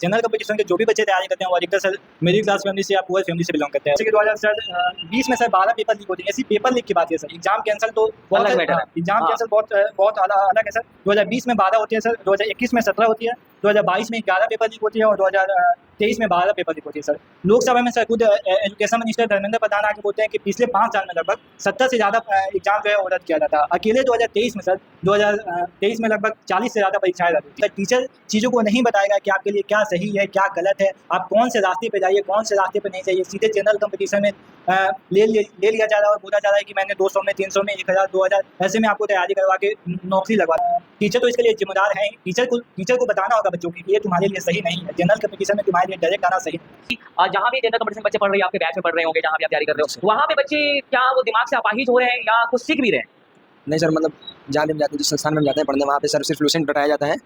General competition के जो भी बच्चे तैयारी करते हैं वो अधिकतर सर मिडिल क्लास फैमिली से या पुअर फैमिली से बिलोंग करते हैं। जैसे कि 2020 में सर 12 पेपर लीक होते हैं। ऐसी पेपर लीक की बात है सर, एग्जाम कैंसिल तो बहुत अलग मैटर है। एग्जाम कैंसिल बहुत अलग है सर। 2020 में 12 होती है सर, 2021 में 17 होती है, 2022 में 11 पेपर लीक होती है और 2023 में 12 पेपर लीक होती है सर। लोकसभा में सर खुद एजुकेशन मिनिस्टर धर्मेंद्र प्रधान आके बोलते हैं कि पिछले 5 साल में लगभग 70 से ज़्यादा एग्जाम जो है वो रद्द किया जाता है। अकेले 2023 में सर 2023 में लगभग 40 से ज़्यादा परीक्षाएं रद्द हुई। टीचर चीज़ों को नहीं बताएगा कि आपके लिए क्या सही है क्या गलत है, आप कौन से रास्ते पे जाइए कौन से रास्ते पे नहीं जाइए। सीधे जनरल कंपटीशन में ले लिया जा रहा है और बोला जा रहा है कि मैंने 200 में 300 में 1000 2000 ऐसे में आपको तैयारी करवा के नौकरी लगवा। टीचर तो इसके लिए जिम्मेदार है। टीचर को बताना होगा बच्चों की ये तुम्हारे लिए सही नहीं है, जनरल कंपटीशन में तुम्हारे लिए डायरेक्ट आना सही नहीं। जहाँ भी जनरल कंपटीशन बच्चे पढ़ रहे हैं, आपके बैच में पढ़ रहे होंगे, जहाँ भी आप तैयारी कर रहे हो, वहाँ पे बच्चे क्या वो दिमाग से अपाहिज हो रहे हैं या कुछ सीख भी रहे हैं? नहीं सर, मतलब जहाँ भी जाते हैं, जिस संस्थान में जाते हैं पढ़ने, वहाँ पे सर सिर्फ फ्लुएंट रटाया जाता है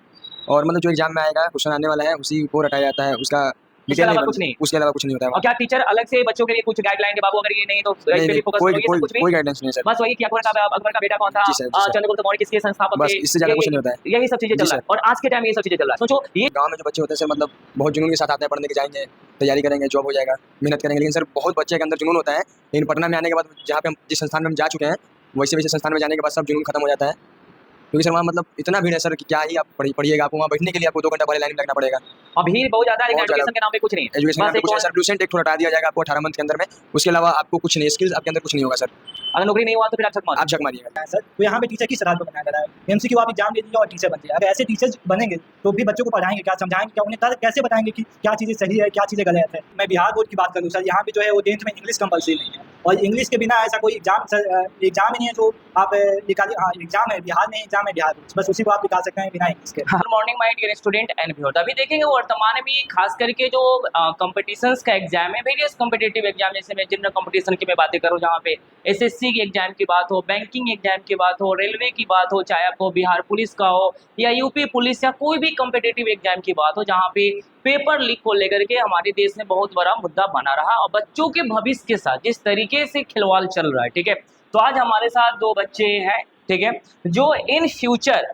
और मतलब जो एग्जाम में आएगा क्वेश्चन आने वाला है उसी को रटाया जाता है, उसका उसके अलावा कुछ नहीं। उसके अलावा कुछ नहीं होता है। और क्या टीचर अलग से बच्चों के लिए कुछ गाइडलाइन के बाबू अगर ये नहीं तो इस पे भी फोकस करोगे? कुछ भी कोई गाइडेंस नहीं है सर। बस वही कि अकबर का बेटा कौन था, चंद्रगुप्त मौर्य किसके संस्थापक थे, इससे ज्यादा कुछ नहीं होता है। यही सब चीजें चल रहा है और आज के टाइम में ये सब चीजें चल रहा है। सोचो ये गांव में जो बच्चे होते हैं सर, मतलब बहुत जुनून के साथ आते हैं पढ़ने के, जाएंगे तैयारी करेंगे जॉब हो जाएगा मेहनत करेंगे, लेकिन सर बहुत बच्चे के अंदर जुनून होता है। लेकिन पटना में आने के बाद जहाँ पे हम जिस संस्थान में हम जा चुके हैं वैसे संस्थान में जाने के बाद सब जुनून खत्म हो जाता है, क्योंकि सर वहाँ मतलब इतना भीड़ है सर कि क्या ही आप पढ़िएगा, आपको वहाँ बैठने के लिए आपको 2 घंटा पहले लाइन में लगना पड़ेगा। और भीड़ बहुत ज्यादा है, लेकिन एजुकेशन के नाम पे कुछ नहीं है। एजुकेशन में कुछ है सर, फ्लुएंट एक हटा दिया जाएगा आपको 18 मंथ के अंदर में, उसके अलावा आपको कुछ नहीं, स्किल्स आपके अंदर कुछ नहीं होगा सर। अगर नौकरी नहीं हुआ तो फिर आप झक मारिएगा सर। तो यहाँ पे टीचर की सलाह को बनाया जा रहा है, एमसीक्यू आप एग्जाम दे दीजिए और टीचर बनते हैं। अगर ऐसे टीचर बनेंगे तो भी बच्चों को पढ़ाएंगे क्या, समझाएंगे क्या, उन्हें कैसे बताएंगे कि क्या चीज़ें सही है क्या चीज़ें गलत है। मैं बिहार बोर्ड की बात करूँ सर, यहाँ पे जो है वो 10th में इंग्लिश कंपलसरी नहीं है और इंग्लिश के बिना ऐसा कोई एग्जाम ही नहीं है जो आप निकालिए। हाँ एग्जाम है बिहार में, एग्जाम है बिहार में, बस उसी को आप निकाल सकते हैं बिना इंग्लिश के। Good morning my dear student and viewers. अभी देखेंगे वर्तमान में खास करके जो कंपटीशंस का एग्जाम है, वेरियस कॉम्पिटिटिव एग्जाम, जैसे मैं जनरल कंपटीशन की मैं बातें करूँ जहाँ पे एसएससी की एग्जाम की बात हो, बैंकिंग एग्जाम की बात हो, रेलवे की बात हो, चाहे आपको बिहार पुलिस का हो या यूपी पुलिस या कोई भी कॉम्पिटिटिव एग्जाम की बात हो, जहाँ पे पेपर लीक को लेकर के हमारे देश में बहुत बड़ा मुद्दा बना रहा और बच्चों के भविष्य के साथ जिस तरीके से खिलवाड़ चल रहा है, ठीक है। तो आज हमारे साथ 2 बच्चे हैं, ठीक है, जो इन फ्यूचर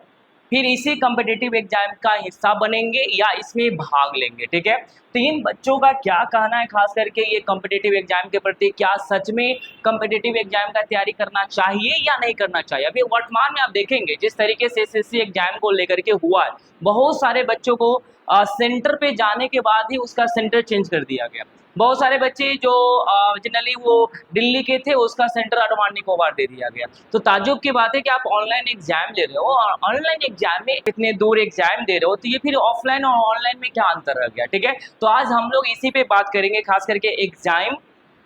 फिर इसी कॉम्पिटिटिव एग्जाम का हिस्सा बनेंगे या इसमें भाग लेंगे, ठीक है। तो इन बच्चों का क्या कहना है खास करके ये कॉम्पिटिटिव एग्जाम के प्रति, क्या सच में कॉम्पिटिटिव एग्जाम का तैयारी करना चाहिए या नहीं करना चाहिए। अभी वर्तमान में आप देखेंगे जिस तरीके से एसएससी एग्जाम को लेकर के हुआ है, बहुत सारे बच्चों को सेंटर पे जाने के बाद ही उसका सेंटर चेंज कर दिया गया। बहुत सारे बच्चे जो जनरली वो दिल्ली के थे उसका सेंटर अंडमान निकोबार दे दिया गया। तो ताज्जुब की बात है कि आप ऑनलाइन एग्जाम दे रहे हो और ऑनलाइन एग्जाम में इतने दूर एग्जाम दे रहे हो, तो ये फिर ऑफलाइन और ऑनलाइन में क्या अंतर रह गया, ठीक है। तो आज हम लोग इसी पे बात करेंगे, खास करके एग्जाम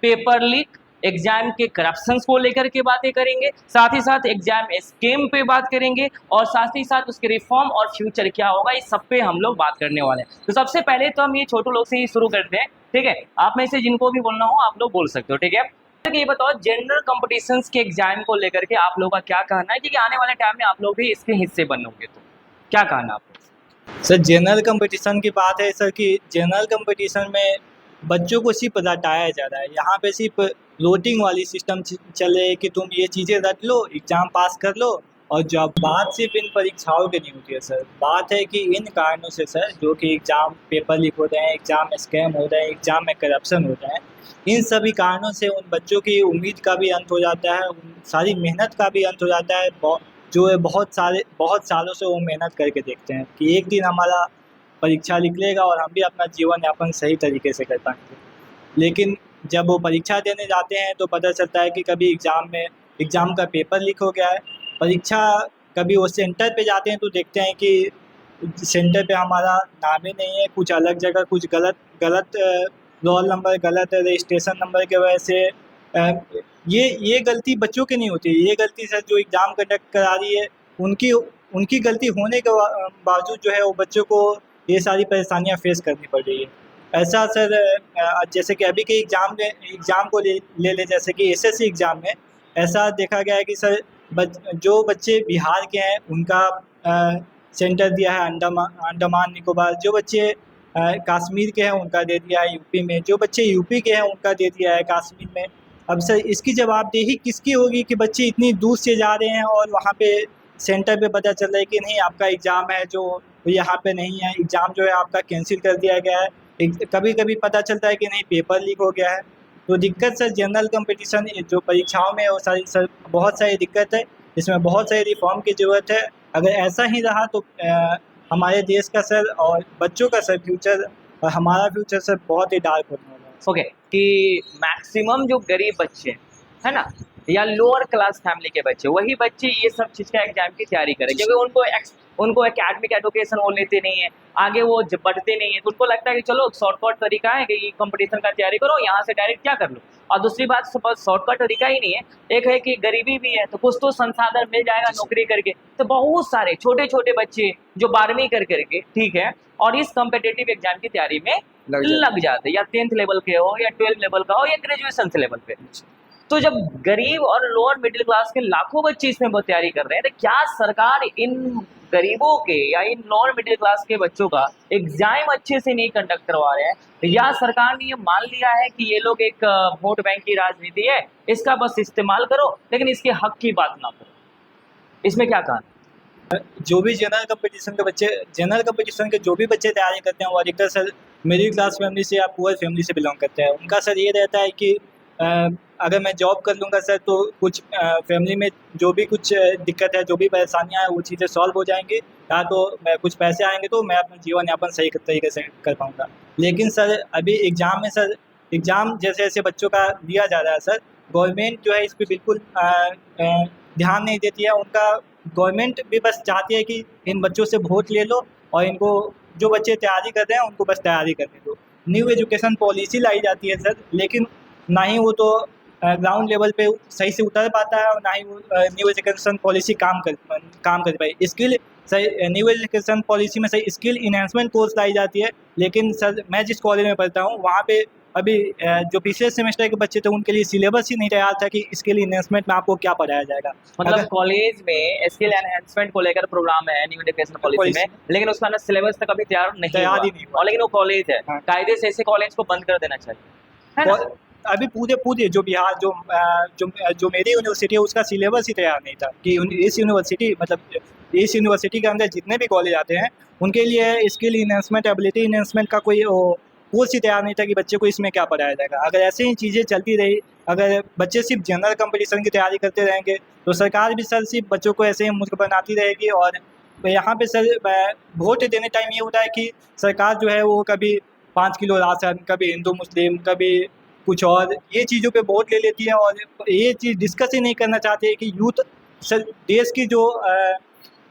पेपर लीक, एग्जाम के करप्शंस को लेकर के बातें करेंगे, साथ ही साथ एग्जाम स्कीम पे बात करेंगे और साथ ही साथ उसके रिफॉर्म और फ्यूचर क्या होगा, इस सब पे हम लोग बात करने वाले हैं। तो सबसे पहले तो हम ये छोटू लोग से ही शुरू करते हैं, ठीक है। आप में से जिनको भी बोलना हो आप लोग बोल सकते हो, ठीक है। तो ये बताओ जनरल कॉम्पिटिशन्स के एग्जाम को लेकर के आप लोगों का क्या कहना है, क्योंकि आने वाले टाइम में आप लोग भी इसके हिस्से बनोगे, तो क्या कहना आपको? सर जनरल कंपटीशन की बात है सर कि जनरल कंपटीशन में बच्चों को सिर्फ रटाया जा रहा है। यहाँ पे सिर्फ लोटिंग वाली सिस्टम चल रही है कि तुम ये चीज़ें रट लो, एग्ज़ाम पास कर लो, और जब बात सिर्फ इन परीक्षाओं की नहीं होती है सर, बात है कि इन कारणों से सर जो कि एग्ज़ाम पेपर लीक हो रहे हैं, एग्ज़ाम में स्कैम हो रहे हैं, एग्ज़ाम में करप्शन हो रहा है, इन सभी कारणों से उन बच्चों की उम्मीद का भी अंत हो जाता है, उन सारी मेहनत का भी अंत हो जाता है। जो है बहुत सालों से वो मेहनत करके देखते हैं कि एक दिन हमारा परीक्षा निकलेगा और हम भी अपना जीवन यापन सही तरीके से कर पाएंगे। लेकिन जब वो परीक्षा देने जाते हैं तो पता चलता है कि कभी एग्ज़ाम का पेपर लीक हो गया है, परीक्षा कभी वो सेंटर पे जाते हैं तो देखते हैं कि सेंटर पे हमारा नाम ही नहीं है, कुछ अलग जगह कुछ गलत रोल नंबर, गलत रजिस्ट्रेशन नंबर की वजह से ये गलती बच्चों की नहीं होती, ये गलती सर जो एग्ज़ाम कंडक्ट करा रही है उनकी गलती होने के बावजूद जो है वो बच्चों को ये सारी परेशानियां फेस करनी पड़ रही है। ऐसा सर जैसे कि अभी के एग्ज़ाम को ले जैसे कि एसएससी एग्ज़ाम में ऐसा देखा गया है कि सर जो बच्चे बिहार के हैं उनका सेंटर दिया है अंडमान निकोबार, जो बच्चे कश्मीर के हैं उनका दे दिया है यूपी में, जो बच्चे यूपी के हैं उनका दे दिया है कश्मीर में। अब सर इसकी जवाबदेही किसकी होगी कि बच्चे इतनी दूर से जा रहे हैं और वहाँ पे सेंटर पे पता चल रहा है कि नहीं आपका एग्ज़ाम है जो तो यहाँ पे नहीं है, एग्ज़ाम जो है आपका कैंसिल कर दिया गया है। कभी कभी पता चलता है कि नहीं पेपर लीक हो गया है। तो दिक्कत सर जनरल कंपटीशन जो परीक्षाओं में वो सारी सर बहुत सारी दिक्कत है, इसमें बहुत सारी रिफॉर्म की ज़रूरत है। अगर ऐसा ही रहा तो हमारे देश का सर और बच्चों का सर फ्यूचर और हमारा फ्यूचर सर बहुत ही डार्क होने वाला है। ओके कि मैक्सिमम जो गरीब बच्चे है ना या लोअर क्लास फैमिली के बच्चे, वही बच्चे ये सब चीज़ का एग्जाम की तैयारी करें, क्योंकि उनको एकेडमिक एडुकेशन वो लेते नहीं है, आगे वो बढ़ते नहीं है, तो उनको लगता है कि चलो शॉर्टकट तरीका है कि कंपटीशन का तैयारी करो, यहाँ से डायरेक्ट क्या कर लो। और दूसरी बात शॉर्टकट तरीका ही नहीं है, एक है कि गरीबी भी है तो कुछ तो संसाधन मिल जाएगा नौकरी करके। तो बहुत सारे छोटे छोटे बच्चे जो 12वीं कर करके ठीक है और इस कॉम्पिटेटिव एग्जाम की तैयारी में लग जाते, या 10th लेवल के हो या 12th लेवल का हो या ग्रेजुएशन से लेवल पे। तो जब गरीब और लोअर मिडिल क्लास के लाखों बच्चे इसमें बहुत तैयारी कर रहे हैं, तो क्या सरकार इन गरीबों के या इन लोअर मिडिल क्लास के बच्चों का एग्जाम अच्छे से नहीं कंडक्ट करवा रहे हैं, या सरकार ने ये मान लिया है कि ये लोग एक वोट बैंक की राजनीति है, इसका बस इस्तेमाल करो लेकिन इसके हक की बात ना करो? इसमें क्या कहा? जो भी जनरल कंपटीशन के जो भी बच्चे तैयारी करते हैं वो अधिकतर सर मिडिल क्लास फैमिली से या पुअर फैमिली से बिलोंग करते हैं। उनका सर ये रहता है कि अगर मैं जॉब कर लूँगा सर तो कुछ फैमिली में जो भी कुछ दिक्कत है, जो भी परेशानियाँ हैं वो चीज़ें सॉल्व हो जाएंगी, या तो मैं कुछ पैसे आएंगे तो मैं अपना जीवन यापन सही तरीके से कर पाऊँगा। लेकिन सर अभी एग्ज़ाम में सर एग्ज़ाम जैसे जैसे बच्चों का दिया जा रहा है सर, गवर्नमेंट जो है इस पर बिल्कुल ध्यान नहीं देती है। उनका गवर्नमेंट भी बस चाहती है कि इन बच्चों से वोट ले लो और इनको जो बच्चे तैयारी कर रहे हैं उनको बस तैयारी करने दो। न्यू एजुकेशन पॉलिसी लाई जाती है सर, लेकिन ना ही वो तो ग्राउंड लेवल पे सही से उतर पाता है और ना ही वो न्यू एजुकेशन पॉलिसी काम कर पाए। न्यू एजुकेशन पॉलिसी में सही स्किल इन्हेंसमेंट कोर्स लाई जाती है, लेकिन सर मैं जिस कॉलेज में पढ़ता हूँ वहाँ पे अभी जो पिछले सेमेस्टर के बच्चे थे उनके लिए सिलेबस ही नहीं तैयार था कि स्किल इन्हेंसमेंट में आपको क्या पढ़ाया जाएगा। मतलब कॉलेज में स्किल एनहेंसमेंट को लेकर प्रोग्राम है न्यू एजुकेशन पॉलिसी में, लेकिन उसका ना सिलेबस तक अभी तैयार ही नहीं हुआ। और लेकिन वो कॉलेज है, कायदे से ऐसे कॉलेज को बंद कर देना चाहिए, है ना? अभी पूरे जो बिहार जो मेरी यूनिवर्सिटी है उसका सिलेबस ही तैयार नहीं था कि इस यूनिवर्सिटी के अंदर जितने भी कॉलेज आते हैं उनके लिए स्किल इन्हेंसमेंट एबिलिटी इन्हेंसमेंट का कोई कोर्स ही तैयार नहीं था कि बच्चे को इसमें क्या पढ़ाया जाएगा। अगर ऐसे ही चीज़ें चलती रही, अगर बच्चे सिर्फ जनरल कंपटीशन की तैयारी करते रहेंगे तो सरकार भी सर सिर्फ बच्चों को ऐसे ही मूर्ख बनाती रहेगी। और यहाँ पे सर वोट देने टाइम ये होता है कि सरकार जो है वो कभी 5 किलो राशन, कभी हिंदू मुस्लिम, कभी कुछ और ये चीज़ों पे वोट ले लेती है और ये चीज़ डिस्कस ही नहीं करना चाहती है कि यूथ सर देश की जो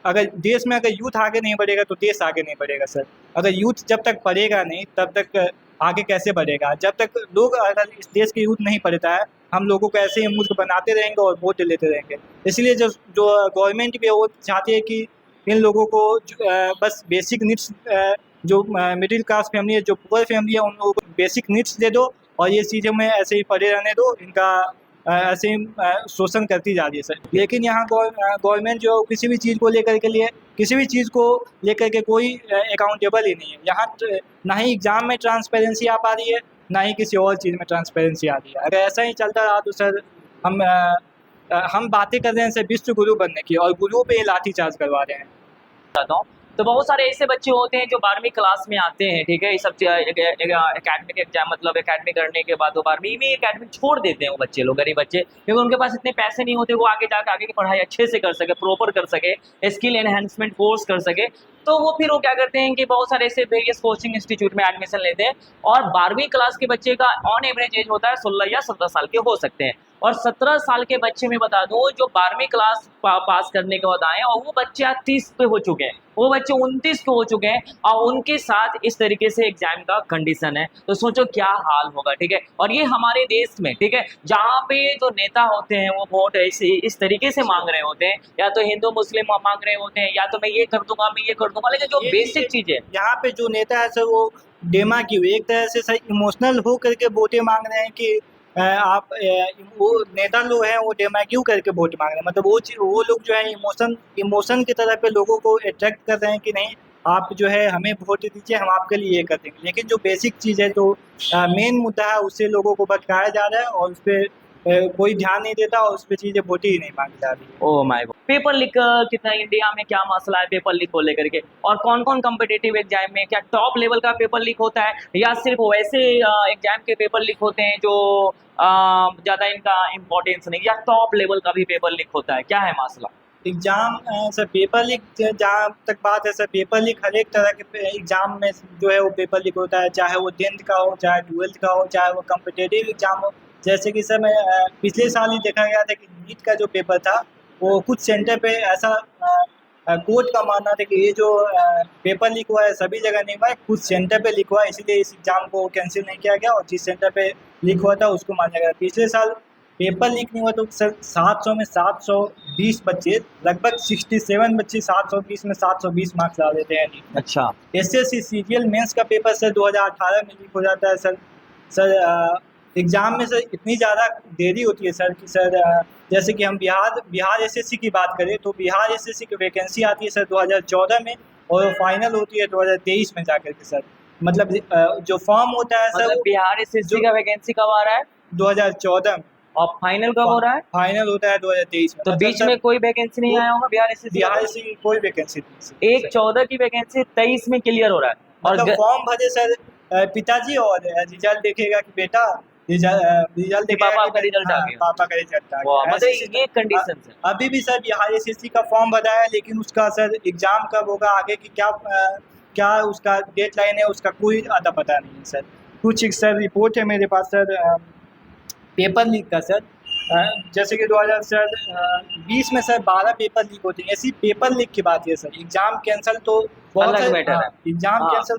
अगर देश में अगर यूथ आगे नहीं बढ़ेगा तो देश आगे नहीं बढ़ेगा सर। अगर यूथ जब तक पढ़ेगा नहीं तब तक आगे कैसे बढ़ेगा? जब तक लोग अगर इस देश के यूथ नहीं पढ़ता है हम लोगों को ऐसे ही मुल्क बनाते रहेंगे और वोट लेते रहेंगे। इसलिए जो गवर्नमेंट भी वो चाहती है कि इन लोगों को बस बेसिक नीड्स जो मिडिल क्लास फैमिली है, जो पुअर फैमिली है, उन लोगों को बेसिक नीड्स दे दो और ये चीज़ों में ऐसे ही पड़े रहने दो, इनका ऐसे ही शोषण करती जा रही है सर। लेकिन यहाँ गवर्नमेंट जो किसी भी चीज़ को लेकर के कोई अकाउंटेबल ही नहीं है। यहाँ ना ही एग्ज़ाम में ट्रांसपेरेंसी आ पा रही है, ना ही किसी और चीज़ में ट्रांसपेरेंसी आ रही है। अगर ऐसा ही चलता रहा तो सर हम बातें कर रहे हैं सर विश्व गुरु बनने की और गुरुओं पे लाठीचार्ज करवा रहे हैं। तो बहुत सारे ऐसे बच्चे होते हैं जो 12वीं क्लास में आते हैं, ठीक है, ये सब एकेडमिक एग्जाम मतलब एकेडमिक करने के बाद वो 12वीं में एकेडमिक छोड़ देते हैं वो बच्चे लोग, गरीब बच्चे, क्योंकि उनके पास इतने पैसे नहीं होते वो आगे जाकर आगे की पढ़ाई अच्छे से कर सके, प्रॉपर कर सके, स्किल एनहेंसमेंट कोर्स कर सके। तो वो फिर वो क्या करते हैं कि बहुत सारे ऐसे वेरियस कोचिंग इंस्टीट्यूट में एडमिशन लेते हैं और 12वीं क्लास के बच्चे का ऑन एवरेज एज होता है 16 या 17 साल के हो सकते हैं। और 17 साल के बच्चे में बता दूं जो 12वीं क्लास पास करने के बाद आए और वो बच्चे आज 30 पे हो चुके हैं, वो बच्चे 29 के हो चुके हैं और उनके साथ इस तरीके से एग्जाम का कंडीशन है, तो सोचो क्या हाल होगा, ठीक है। और ये हमारे देश में, ठीक है, जहाँ पे जो नेता होते हैं वो वोट इस तरीके से मांग रहे होते हैं, या तो हिंदू मुस्लिम मांग रहे होते हैं, या तो मैं ये कर दूंगा, मैं ये कर दूंगा, लेकिन जो बेसिक चीज़ है यहाँ पे जो नेता है सर वो डेमाक्यू एक तरह से सर इमोशनल हो करके वोटें मांग रहे हैं कि वो नेता लोग हैं वो डेमाक्यू करके वोट मांग रहे हैं। मतलब वो लोग जो है इमोशन की तरह पे लोगों को अट्रैक्ट कर रहे हैं कि नहीं आप जो है हमें वोट दीजिए, हम आपके लिए ये कर देंगे। लेकिन जो बेसिक चीज़ है, जो मेन मुद्दा है, उससे लोगों को भटकाया जा रहा है और उस पर कोई ध्यान नहीं देता और उस पर चीज़ें वोट ही नहीं मांगी जा रही है। Oh my God, paper leak कितना इंडिया में क्या मसला है पेपर लीक को लेकर के, और कौन कौन कॉम्पिटिटिव एग्जाम में क्या टॉप लेवल का पेपर लीक होता है या सिर्फ वैसे एग्जाम के पेपर लीक होते हैं जो ज़्यादा इनका इम्पोर्टेंस नहीं, या टॉप लेवल का भी पेपर लीक होता है, क्या है मसला? एग्ज़ाम सर पेपर लीक जहाँ तक बात है सर, पेपर लीक हर एक तरह के एग्ज़ाम में जो है वो पेपर लीक होता है, चाहे वो 10th का हो, चाहे 12th का हो, चाहे वो कॉम्पिटिटिव एग्ज़ाम हो। जैसे कि सर मैं पिछले साल ही देखा गया था कि नीट का जो पेपर था वो कुछ सेंटर पे ऐसा कोर्ट का मानना था कि ये जो पेपर लीक हुआ है सभी जगह नहीं हुआ है, कुछ सेंटर पे लीक हुआ है, इसलिए इस एग्ज़ाम को कैंसिल नहीं किया गया और जिस सेंटर पे लीक हुआ था उसको माना गया। पिछले साल पेपर लीक नहीं हुआ तो सर 700 में 720 बच्चे, लगभग 67 बच्चे 720 में 720 मार्क्स ला देते हैं नीट में। अच्छा, एसएससी सीजीएल मेंस का पेपर सर 2018 में लीक हो जाता है सर एग्ज़ाम में सर इतनी ज़्यादा देरी होती है सर कि सर जैसे कि हम बिहार एसएससी की बात करें तो बिहार एसएससी की वैकेंसी आती है सर 2014 में और फाइनल होती है 2023 में जाकर के सर। मतलब जो फॉर्म होता है सर मतलब बिहार एसएससी का वैकेंसी कब आ रहा है 2014 में और फाइनल कब हो रहा है? फाइनल होता है 2023 में। तो मतलब बीच सर में कोई वैकेंसी नहीं आया होगा बिहार एसएससी बिहार एसएससी की कोई वैकेंसी नहीं सर। एक 14 की वैकेंसी 23 में क्लियर हो रहा है और मतलब फॉर्म भरे सर पिताजी और रिजल्ट देखेगा कि बेटा रिजल्ट कि पापा का रिजल्ट आ गया। पापा का रिजल्ट आ वाह, गया। मतलब ऐसे ये कंडीशन है। अभी भी सर बिहार एसएससी का फॉर्म भरा है लेकिन उसका सर एग्जाम कब होगा आगे की क्या उसका डेडलाइन है उसका कोई अता पता नहीं है सर। कुछ एक सर रिपोर्ट है मेरे पास सर पेपर लीक का सर जैसे कि 2020 में सर 12 पेपर लीक होते हैं। ऐसी पेपर लीक की बात है सर, एग्जाम कैंसिल तो बहुत अलग मैटर है। एग्जाम हाँ। कैंसिल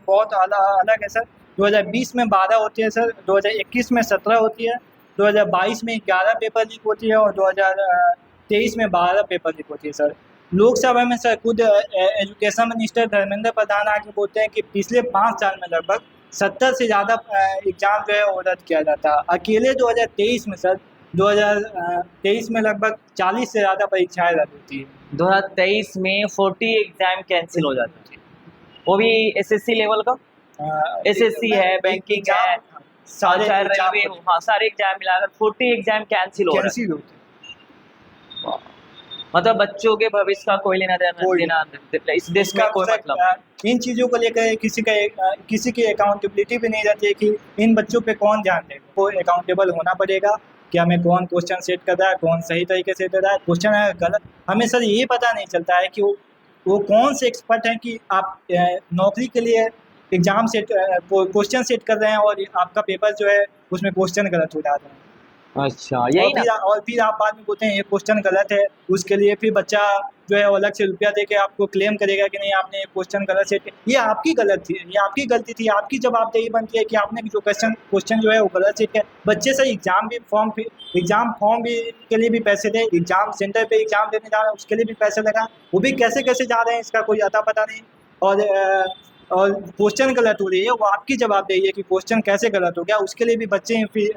बहुत अलग है सर। 2020 में 12 होती है सर, 2021 में 17 होती है, 2022 में 11 पेपर लीक होती है और 2023 में 12 पेपर लीक होती है सर। लोकसभा में सर खुद एजुकेशन मिनिस्टर धर्मेंद्र प्रधान आके बोलते हैं कि पिछले 5 साल में लगभग 70 से ज़्यादा एग्ज़ाम जो है वो रद्द किया जाता है। अकेले 2023 में सर 2023 में लगभग 40 से ज़्यादा परीक्षाएं रद्द होती है। 2023 में 40 एग्जाम कैंसिल हो जाते हैं, वो भी एसएससी लेवल का। एसएससी है, बैंकिंग है, सारे चाहे एग्जाम रेलवे हो, हाँ सारे एग्जाम मिलाकर 40 एग्जाम कैंसिल हो रहे हैं। कैंसिल होते हैं। मतलब बच्चों के भविष्य का कोई लेना देना इस देश में कोई मतलब इन चीज़ों को लेकर किसी की अकाउंटेबिलिटी भी नहीं रहती है कि इन बच्चों पे कौन ध्यान देगा। को अकाउंटेबल होना पड़ेगा कि हमें कौन क्वेश्चन सेट कर रहा है, कौन सही तरीके से दे रहा है, क्वेश्चन है गलत। हमें सर ये पता नहीं चलता है कि वो कौन से एक्सपर्ट हैं कि आप नौकरी के लिए एग्ज़ाम सेट क्वेश्चन सेट कर रहे हैं और आपका पेपर जो है उसमें क्वेश्चन गलत हो जाते हैं। अच्छा, यही ना। और फिर आप बाद में बोलते हैं ये क्वेश्चन गलत है, उसके लिए फिर बच्चा जो है वो अलग से रुपया दे के आपको क्लेम करेगा कि नहीं आपने ये क्वेश्चन गलत सेट किया। ये आपकी गलती थी, आपकी जवाबदेही बनती है कि आपने जो क्वेश्चन जो है वो गलत सेट किया। बच्चे से एग्जाम फॉर्म भी के लिए भी पैसे दे, एग्जाम सेंटर पे एग्जाम देने जा रहे हैं उसके लिए भी पैसे लगा, वो भी कैसे जा रहे हैं इसका कोई अता पता नहीं। और क्वेश्चन गलत हो रही है वो आपकी जवाबदेही है कि क्वेश्चन कैसे गलत हो गया, उसके लिए भी बच्चे फिर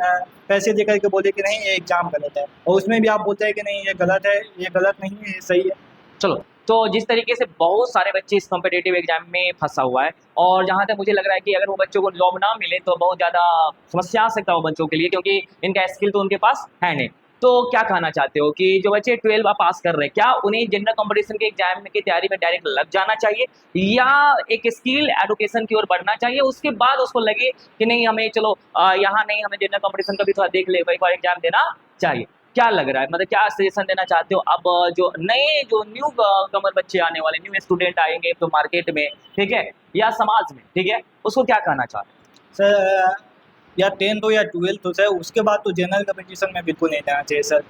पैसे दे करके बोले कि नहीं ये एग्ज़ाम गलत है और उसमें भी आप बोलते हैं कि नहीं ये गलत है, ये गलत नहीं है, ये सही है। चलो, तो जिस तरीके से बहुत सारे बच्चे इस कॉम्पिटिटिव एग्जाम में फंसा हुआ है और जहाँ तक मुझे लग रहा है कि अगर वो बच्चों को जॉब ना मिले तो बहुत ज़्यादा समस्या आ सकता है वो बच्चों के लिए, क्योंकि इनका स्किल तो उनके पास है नहीं। तो क्या कहना चाहते हो कि जो बच्चे 12 पास कर रहे हैं क्या उन्हें जनरल कंपटीशन के एग्जाम की तैयारी में डायरेक्ट लग जाना चाहिए या एक स्किल एडुकेशन की ओर बढ़ना चाहिए, उसके बाद उसको लगे कि नहीं हमें चलो यहाँ नहीं हमें जनरल कंपटीशन का भी थोड़ा देख ले एक बार एग्जाम देना चाहिए? क्या लग रहा है, मतलब क्या सजेशन देना चाहते हो? अब जो न्यू कमर बच्चे आने वाले न्यू स्टूडेंट आएंगे तो मार्केट में, ठीक है, या समाज में, ठीक है, उसको क्या कहना चाहते हैं? सर या 10th हो या 12th हो सर उसके बाद तो जनरल कंपटीशन में बिल्कुल नहीं जाना चाहिए सर।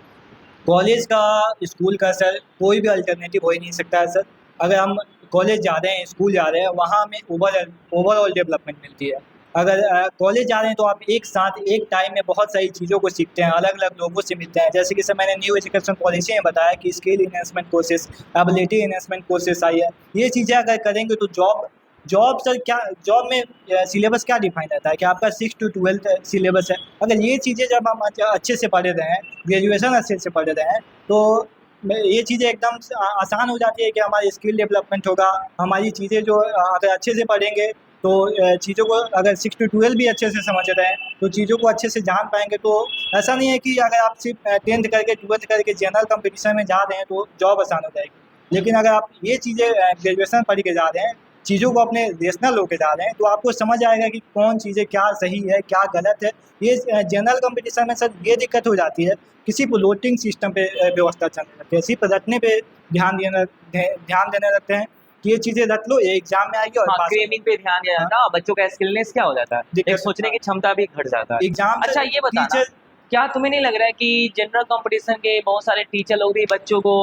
कॉलेज का स्कूल का सर कोई भी अल्टरनेटिव हो ही नहीं सकता है सर। अगर हम कॉलेज जा रहे हैं स्कूल जा रहे हैं वहाँ हमें ओवरऑल डेवलपमेंट मिलती है। अगर कॉलेज जा रहे हैं तो आप एक साथ एक टाइम में बहुत सारी चीज़ों को सीखते हैं, अलग अलग लोगों से मिलते हैं। जैसे कि सर मैंने न्यू एजुकेशन पॉलिसी में बताया कि skill enhancement courses, ability enhancement courses I है। ये चीज़ें अगर करेंगे तो जॉब सर क्या जॉब में सिलेबस क्या डिफाइन रहता है कि आपका 6 to 12 सिलेबस है। अगर ये चीज़ें जब हम अच्छे से पढ़े रहे हैं, ग्रेजुएशन अच्छे से पढ़े रहे हैं, तो ये चीज़ें एकदम आसान हो जाती है कि हमारी स्किल डेवलपमेंट होगा। हमारी चीज़ें जो अगर अच्छे से पढ़ेंगे तो चीज़ों को अगर 6 to 12 भी अच्छे से समझ रहे हैं तो चीज़ों को अच्छे से जान पाएंगे। तो ऐसा नहीं है कि अगर आप सिर्फ 10th करके 12th करके जनरल कंपटीशन में जा रहे हैं तो जॉब आसान हो जाएगी। लेकिन अगर आप ये चीज़ें ग्रेजुएशन पढ़ के जा रहे हैं, चीज़ों को अपने रेशनल होके जा रहे हैं, तो आपको समझ आएगा कि कौन चीज़ें क्या सही है क्या गलत है। ये जनरल कंपटीशन में सर ये दिक्कत हो जाती है, किसी को लोटिंग सिस्टम पे व्यवस्था चलने लगती है, सिर्फ रटने पे ध्यान देने लगते हैं कि ये चीज़ें रट लो, ये एग्जाम में आएगी और हाँ, पास क्रेमिंग पे ध्यान दिया जाता है और बच्चों का स्किलनेस क्या हो जाता है, दिक्कत एक सोचने की क्षमता भी घट जाता है। एग्जाम अच्छा ये बताना, टीचर क्या तुम्हें नहीं लग रहा है कि जनरल कंपटीशन के बहुत सारे टीचर लोग भी बच्चों को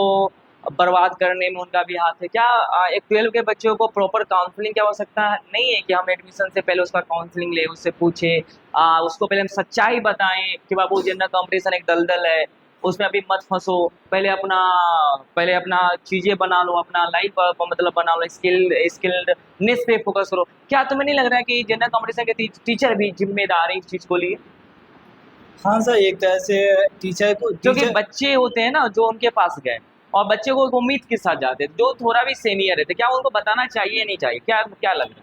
बर्बाद करने में उनका भी हाथ है? क्या एक 12 के बच्चों को प्रॉपर काउंसलिंग की आवश्यकता नहीं है कि हम एडमिशन से पहले उसका काउंसलिंग ले, उससे पूछे, उसको पहले हम सच्चाई बताएं कि बाबू जनरल कंपटीशन एक दलदल है, उसमें अभी मत फंसो, पहले अपना चीज़ें बना लो, अपना लाइफ मतलब बना लो, स्किल्डनेस पे फोकस करो। क्या तुम्हें नहीं लग रहा है कि जनरल कंपटीशन के टीचर भी जिम्मेदार है इस चीज़ को लिए? हाँ सर, एक तरह से क्योंकि बच्चे होते हैं ना जो उनके पास गए और बच्चे को एक उम्मीद के साथ जाते हैं, जो थोड़ा भी सीनियर रहते, क्या उनको बताना चाहिए नहीं चाहिए, क्या क्या लग रहा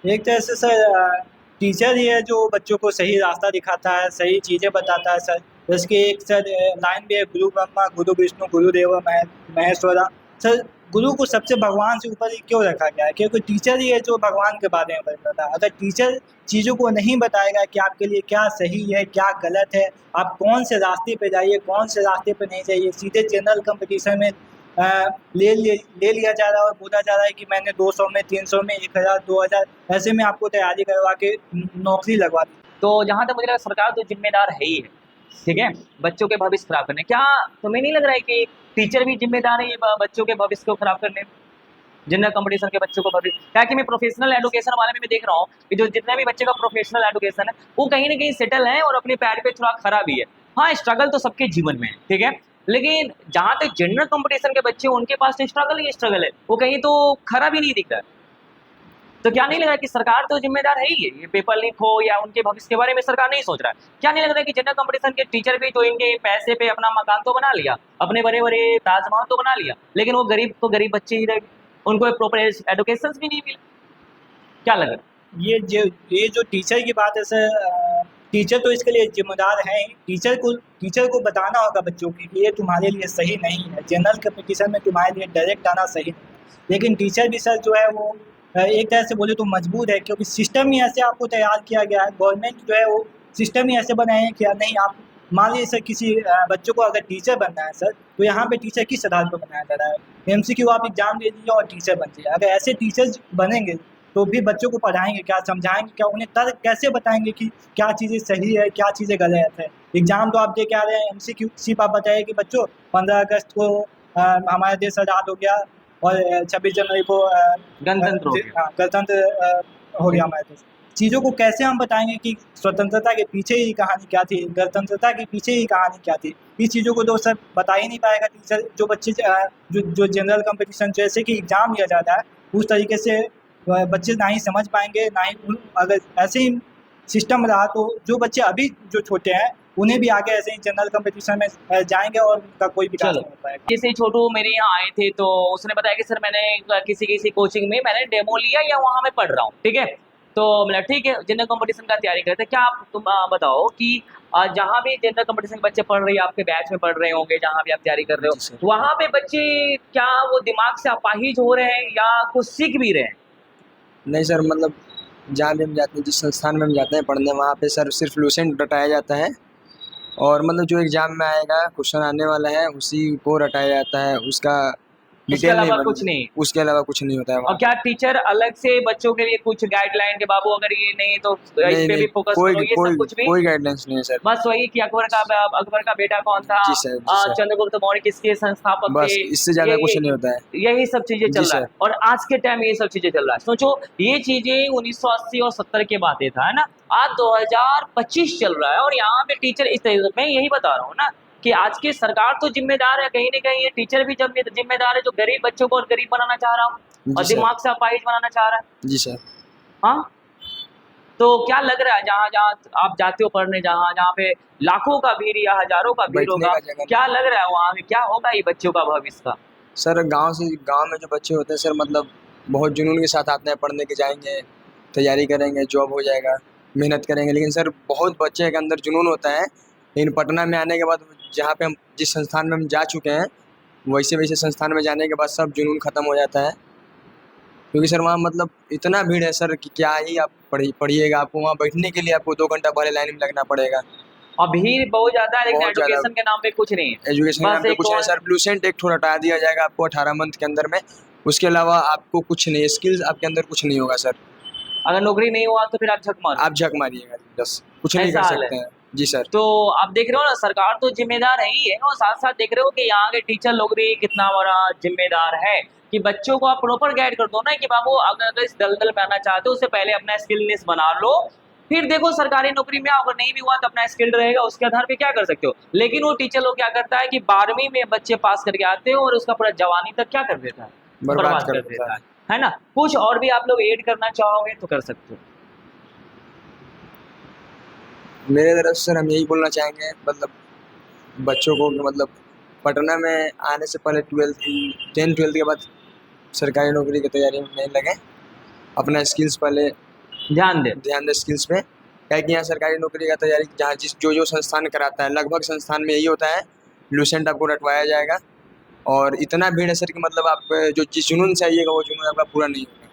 है? एक तरह से सर टीचर ही है जो बच्चों को सही रास्ता दिखाता है, सही चीज़ें बताता है सर। जैसे एक सर लाइन भी है, गुरु ब्रह्मा गुरु विष्णु गुरुदेव महेश्वरा। सर गुरु को सबसे भगवान से ऊपर ही क्यों रखा गया है? क्योंकि टीचर ही है जो भगवान के बारे में बताता है। अगर टीचर चीज़ों को नहीं बताएगा कि आपके लिए क्या सही है क्या गलत है, आप कौन से रास्ते पे जाइए कौन से रास्ते पे नहीं जाइए, सीधे जनरल कंपटीशन में ले लिया जा रहा है और बोला जा रहा है कि मैंने 200 में 300 में 1000 2000 ऐसे में आपको तैयारी करवा के नौकरी लगवा दी। तो जहाँ तक मुझे लगा सरकार तो जिम्मेदार है ही है, ठीक है, बच्चों के भविष्य खराब करने। क्या तुम्हें नहीं लग रहा है कि टीचर भी जिम्मेदार है ये बच्चों के भविष्य को खराब करने में, जनरल कंपटीशन के बच्चों को भविष्य? क्या कि मैं प्रोफेशनल एजुकेशन वाले में मैं देख रहा हूँ कि जो जितने भी बच्चे का प्रोफेशनल एजुकेशन है वो कहीं ना कहीं सेटल है और अपने पैर पे थोड़ा खड़ा भी है। हाँ, स्ट्रगल तो सबके जीवन में है, ठीक है, लेकिन जहाँ तक जनरल कंपटीशन के बच्चे उनके पास तो स्ट्रगल है, वो कहीं तो खरा भी नहीं दिख रहा है। तो क्या नहीं लग रहा कि सरकार तो जिम्मेदार है ही है, ये पेपर लीक हो या उनके भविष्य के बारे में सरकार नहीं सोच रहा है? क्या नहीं लग रहा कि जनरल कंपटीशन के टीचर भी तो इनके पैसे पे अपना मकान तो बना लिया, अपने बड़े बड़े ताजमहल तो बना लिया, लेकिन वो गरीब बच्चे ही रह गए, उनको प्रॉपर एजुकेशन भी नहीं मिला? क्या लग रहा है? ये जो टीचर की बात है सर, टीचर तो इसके लिए जिम्मेदार हैं ही। टीचर को बताना होगा बच्चों की कि ये तुम्हारे लिए सही नहीं है, जनरल कंपटीशन में तुम्हारे लिए डायरेक्ट आना सही नहीं है। लेकिन टीचर भी सर जो है वो एक तरह से बोले तो मजबूर है, क्योंकि सिस्टम ही ऐसे आपको तैयार किया गया है। गवर्नमेंट जो है वो सिस्टम ही ऐसे बनाए हैं कि नहीं, आप मान लीजिए सर किसी बच्चों को अगर टीचर बनना है सर, तो यहाँ पे टीचर किस आधार पर बनाया जा रहा है? MCQ आप एग्जाम दे दीजिए और टीचर बन जाइए। अगर ऐसे टीचर्स बनेंगे तो भी बच्चों को पढ़ाएंगे क्या, समझाएंगे क्या, उन्हें तर्क कैसे बताएंगे कि क्या चीज़ें सही है क्या चीज़ें गलत है? एग्जाम तो आप दे के आ रहे हैं, MCQ सिर्फ आप बताइए कि बच्चों 15 अगस्त को हमारा देश आज़ाद हो गया और 26 जनवरी को गणतंत्र हो गया। गणतंत्र हो गया हमारे देश। चीज़ों को कैसे हम बताएंगे कि स्वतंत्रता के पीछे ही कहानी क्या थी, गणतंत्रता के पीछे ही कहानी क्या थी? इस चीज़ों को तो सर बता ही नहीं पाएगा टीचर। जो बच्चे जो जनरल कंपटीशन जैसे कि एग्ज़ाम लिया जाता है उस तरीके से बच्चे ना ही समझ पाएंगे ना ही अगर ऐसे ही सिस्टम रहा तो जो बच्चे अभी जो छोटे हैं उन्हें भी आगे ऐसे ही जनरल कंपटीशन में जाएंगे और उनका कोई विकास नहीं हो पाएगा। किसी छोटू मेरे यहाँ आए थे तो उसने बताया कि सर मैंने किसी कोचिंग में मैंने डेमो लिया या वहाँ मैं पढ़ रहा हूँ, ठीक है, तो मतलब ठीक है जनरल कंपटीशन का तैयारी करते हैं। क्या आप तुम बताओ कि जहाँ भी जनरल कंपटीशन के बच्चे पढ़ रहे हैं, आपके बैच में पढ़ रहे होंगे, जहाँ भी आप तैयारी कर रहे हो, वहाँ पे बच्चे क्या वो दिमाग से अपाहिज हो रहे हैं या कुछ सीख भी रहे हैं? नहीं सर, मतलब जहाँ भी हम जाते हैं, जिस संस्थान में हम जाते हैं पढ़ने, वहाँ पे सर सिर्फ लूसेंट रटाया जाता है और मतलब जो एग्जाम में आएगा क्वेश्चन आने वाला है उसी को रटाया जाता है, उसका उसके अलावा कुछ नहीं, उसके अलावा कुछ नहीं होता है। और क्या टीचर अलग से बच्चों के लिए कुछ गाइडलाइन के बाबू अगर ये नहीं तो इस पे भी फोकस करो, ये सब कुछ भी? कोई गाइडलाइंस नहीं है सर। बस वही कि अकबर का बेटा कौन था, चंद्रगुप्त मौर्य किसके संस्थापक थे, इससे ज्यादा कुछ नहीं होता है। यही सब चीजें चल रहा है और आज के टाइम में ये सब चीजें चल रहा है। सोचो ये चीजें 1980 और 70 के बातें था, है ना, आज 2025 चल रहा है और यहाँ पे टीचर इस तरीके से, मैं यही बता रहा हूँ ना कि आज की सरकार तो जिम्मेदार है, कहीं ना कहीं ये टीचर भी जब जिम्मेदार है जो गरीब बच्चों को और गरीब बनाना चाह रहा हूँ और दिमाग से अपाहिज बनाना चाह रहा है। जी सर। हाँ, तो क्या लग रहा है जहाँ जहाँ आप जाते हो पढ़ने, जहाँ जहाँ पे लाखों का भीड़ या हजारों का भीड़ होगा, क्या लग रहा है वहाँ पे क्या होगा ये बच्चों का भविष्य का? सर गाँव में जो बच्चे होते हैं सर, मतलब बहुत जुनून के साथ आते हैं पढ़ने के, जाएंगे तैयारी करेंगे जॉब हो जाएगा, मेहनत करेंगे। लेकिन सर बहुत बच्चे के अंदर जुनून होता है, लेकिन पटना में आने के बाद जहाँ पे हम जिस संस्थान में हम जा चुके हैं वैसे वैसे संस्थान में जाने के बाद सब जुनून ख़त्म हो जाता है। क्योंकि सर वहाँ मतलब इतना भीड़ है सर कि क्या ही आप पढ़िएगा, आपको वहाँ बैठने के लिए आपको 2 घंटा पहले लाइन में लगना पड़ेगा। और भीड़ बहुत ज्यादा है, लेकिन बहुत ज्यादा। एजुकेशन के नाम पे कुछ नहीं है। एजुकेशन के बस नाम पे एक कुछ नहीं और- सर, ब्लूसेंट एक थोड़ा हटा दिया जाएगा आपको 18 मंथ के अंदर में, उसके अलावा आपको कुछ नहीं, स्किल्स आपके अंदर कुछ नहीं होगा सर। अगर नौकरी नहीं हुआ तो फिर आप झक मारो। आप झक मारिएगा, बस कुछ नहीं ऐसा कर हाल है। सकते हैं। जी सर। तो आप देख रहे हो ना, सरकार तो जिम्मेदार है ही है, और साथ साथ देख रहे हो कि यहाँ के टीचर लोग भी कितना बड़ा जिम्मेदार है कि बच्चों को आप प्रॉपर गाइड कर दो ना कि बाबू अगर इस दलदल में आना चाहते हो उससे पहले अपना स्किलनेस बना लो, फिर देखो सरकारी नौकरी में अगर नहीं भी हुआ तो अपना स्किल रहेगा, उसके आधार पे क्या कर सकते हो। लेकिन वो टीचर लोग क्या करता है कि 12वीं में बच्चे पास करके आते हो और उसका पूरा जवानी तक क्या कर देता है, बर्बाद कर देता देता है ना। कुछ और भी आप लोग ऐड करना चाहोगे तो कर सकते हो। मेरे तरफ से सर हम यही बोलना चाहेंगे, मतलब बच्चों को कि मतलब पटना में आने से पहले 10-12 के बाद सरकारी नौकरी की तैयारी में नहीं लगे, अपना स्किल्स पहले ध्यान दे। ध्यान दें स्किल्स पे। क्या है कि यहाँ सरकारी नौकरी का तैयारी जहाँ जो संस्थान कराता है, लगभग संस्थान में यही होता है, लूसेंट आपको रटवाया जाएगा। और इतना भीड़ है सर कि मतलब आप जो जिस जुनून से आइएगा वो जुनून आपका पूरा नहीं होगा।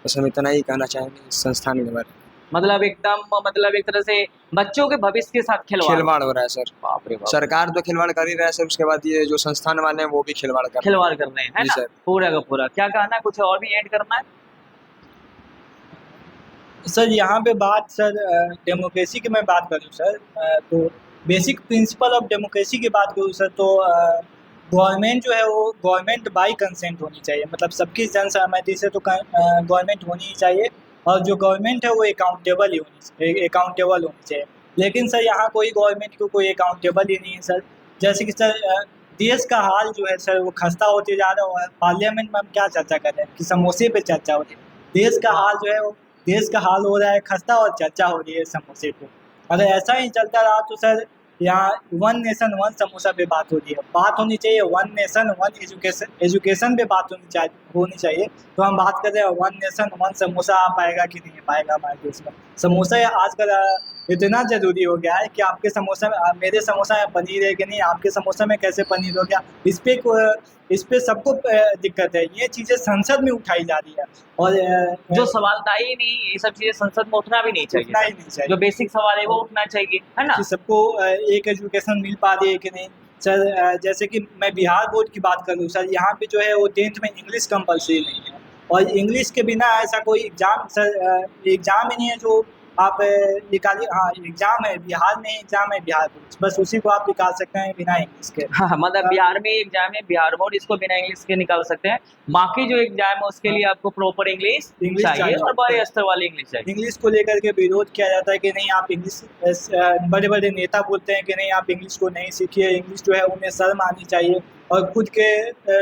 बस हम इतना ही कहना चाहेंगे इस संस्थान के बारे में। मतलब एकदम, मतलब एक तरह से बच्चों के भविष्य के साथ खिलवाड़ हो रहा है सर। बाप रे बाप, सरकार तो खिलवाड़ कर ही रहा है सर, उसके बाद ये जो संस्थान वाले हैं वो भी खिलवाड़ कर रहे हैं। खिलवाड़ कर रहे हैं, है जी ना। सर। पूरा का पूरा क्या कहना है, कुछ और भी ऐड करना है। सर यहाँ पे बात सर डेमोक्रेसी की मैं बात करूँ सर, तो बेसिक प्रिंसिपल ऑफ डेमोक्रेसी की बात करूँ सर, तो गवर्नमेंट जो है वो गवर्नमेंट बाई कंसेंट होनी चाहिए, मतलब सबकी जन सहमति से तो गवर्नमेंट होनी ही चाहिए। और जो गवर्नमेंट है वो अकाउंटेबल होनी चाहिए। लेकिन सर यहाँ कोई गवर्नमेंट को कोई अकाउंटेबल ही नहीं है सर। जैसे कि सर देश का हाल जो है सर वो खस्ता होते जा रहा है। पार्लियामेंट में हम क्या चर्चा कर रहे हैं कि समोसे पे चर्चा हो रही है। देश का हाल जो है वो देश का हाल हो रहा है खस्ता, और चर्चा हो रही है समोसे पे। अगर ऐसा ही चलता रहा तो सर यहाँ 1 नेशन 1 समोसा पे बात हो रही है। बात होनी चाहिए 1 नेशन 1 एजुकेशन पे बात होनी चाहिए। तो हम बात कर रहे हैं 1 नेशन 1 समोसा आ पाएगा कि नहीं पाएगा हमारे देश में। समोसा आजकल इतना ज़रूरी हो गया है कि आपके समोसा में मेरे समोसा में पनीर है कि नहीं, आपके समोसा में कैसे पनीर हो गया, इस पे सबको दिक्कत है। ये चीज़ें संसद में उठाई जा रही है, और जो सवाल था ही नहीं, ये सब चीजें संसद में उठना भी नहीं उठना ही चाहिए। नहीं चाहिए जो बेसिक सवाल है वो उठना चाहिए, है ना। कि सबको एक एजुकेशन मिल पा रही है कि नहीं। सर जैसे कि मैं बिहार बोर्ड की बात करूँ सर, यहाँ पे जो है वो 10th में इंग्लिश कंपलसरी नहीं है, और इंग्लिश के बिना ऐसा कोई एग्ज़ाम सर एग्ज़ाम ही नहीं है जो आप निकालिए। हाँ एग्ज़ाम है, बिहार में एग्ज़ाम है, बिहार बोर्ड, बस उसी को आप निकाल सकते हैं बिना इंग्लिश के। हाँ, मतलब बिहार में एग्जाम है, बिहार बोर्ड, इसको बिना इंग्लिश के निकाल सकते हैं। बाकी जो एग्जाम है उसके लिए आपको प्रॉपर इंग्लिश चाहिए और बड़े स्तर वाली इंग्लिश चाहिए। इंग्लिश को लेकर के विरोध किया जाता है कि नहीं आप इंग्लिश, बड़े बड़े नेता बोलते हैं कि नहीं आप इंग्लिश को नहीं सीखिए, इंग्लिश जो है उन्हें शर्म आनी चाहिए। और खुद के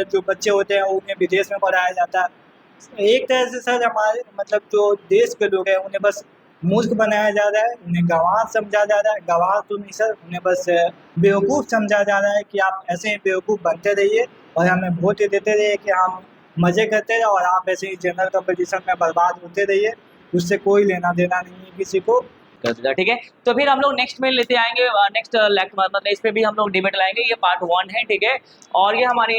जो बच्चे होते हैं उन्हें विदेश में पढ़ाया जाता है। एक तरह से सर हमारे मतलब जो देश के लोग हैं उन्हें बस मूर्ख बनाया जा रहा है, उन्हें गंवार समझा जा रहा है। गंवार तो नहीं सर, उन्हें बस बेवकूफ़ समझा जा रहा है कि आप ऐसे ही बेवकूफ़ बनते रहिए और हमें वोट देते रहिए कि हम मज़े करते रहे, और आप ऐसे ही जनरल कंपटीशन में बर्बाद होते रहिए, उससे कोई लेना देना नहीं है किसी को। ठीक है, तो फिर हम लोग नेक्स्ट में लेते आएंगे, नेक्स्ट मतलब इस पे भी हम लोग डिबेट लाएंगे। ये पार्ट 1 है, ठीक है। और ये हमारे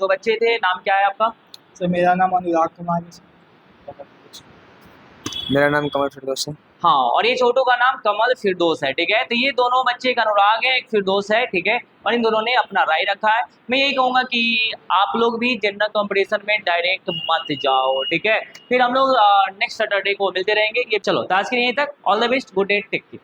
2 बच्चे थे, नाम क्या है आपका? सर मेरा नाम अनुराग कुमार है। मेरा नाम कमल फिरदौस है। हाँ, और ये छोटू का नाम कमल फिरदौस है, ठीक है। तो ये दोनों बच्चे, एक अनुराग है, एक फिरदौस है, ठीक है। और इन दोनों ने अपना राय रखा है। मैं यही कहूँगा कि आप लोग भी जनरल कंपटीशन में डायरेक्ट मत जाओ, ठीक है। फिर हम लोग नेक्स्ट सैटरडे को मिलते रहेंगे। ये चलो, तो आज के लिए यहीं तक। All the best, good day, take care.